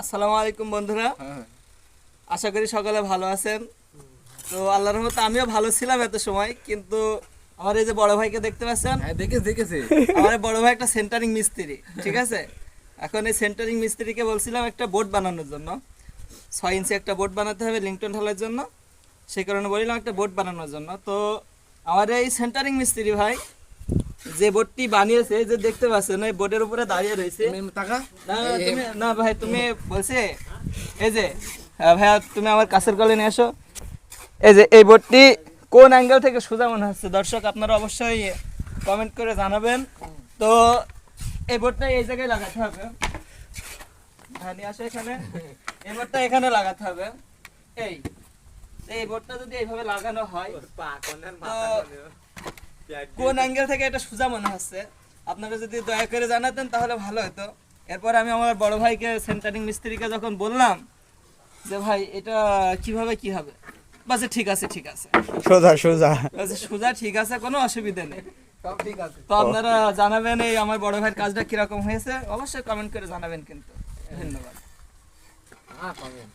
আসসালামু আলাইকুম বন্ধুরা, আশা করি সকলে ভালো আছেন। তো আল্লাহর রহমতে আমিও ভালো ছিলাম এত সময়, কিন্তু আমার এই যে বড় ভাইকে দেখতে পাচ্ছেন, দেখেছি আমার এই বড় ভাই একটা সেন্টারিং মিস্ত্রি, ঠিক আছে। এখন এই সেন্টারিং মিস্ত্রিকে বলছিলাম একটা বোর্ড বানানোর জন্য, 6 ইঞ্চি একটা বোর্ড বানাতে হবে লিংটন ঢালাইয়ের জন্য। সেই কারণে বললাম একটা বোর্ড বানানোর জন্য। তো আমার এই সেন্টারিং মিস্ত্রি ভাই যে বোর্ডটি বানিয়েছে, যে দেখতে পাচ্ছেন এই বোর্ডের উপরে দাঁড়িয়ে রয়েছে। টাকা না তুমি না ভাই, তুমি বলছে এই যে ভাইয়া তুমি আমার কাছের কলে নিয়ে আসো। এই যে এই বোর্ডটি কোন অ্যাঙ্গেল থেকে সোজা মনে হচ্ছে, দর্শক আপনারা অবশ্যই কমেন্ট করে জানাবেন। তো এই বোর্ডটা এই জায়গায় লাগাতে হবে। হ্যাঁ নিয়ে আসো এখানে, এই বোর্ডটা এখানে লাগাতে হবে। এই বোর্ডটা যদি এইভাবে লাগানো হয়, তো কোন অ্যাঙ্গেল থেকে এটা সোজা মনে হচ্ছে আপনারা যদি দয়া করে জানাতেন তাহলে ভালো হতো। এরপর আমি আমার বড় ভাইকে সেন্টারিং মিস্ত্রিকে যখন বললাম যে ভাই এটা কিভাবে কি হবে, বাসে ঠিক আছে সোজা সোজা বাসে সোজা ঠিক আছে, কোনো অসুবিধা নেই। সব ঠিক আছে। তো আপনারা জানাবেন এই আমার বড় ভাইয়ের কাজটা কিরকম হয়েছে, অবশ্যই কমেন্ট করে জানাবেন কিন্তু। ধন্যবাদ। হ্যাঁ পাবেন।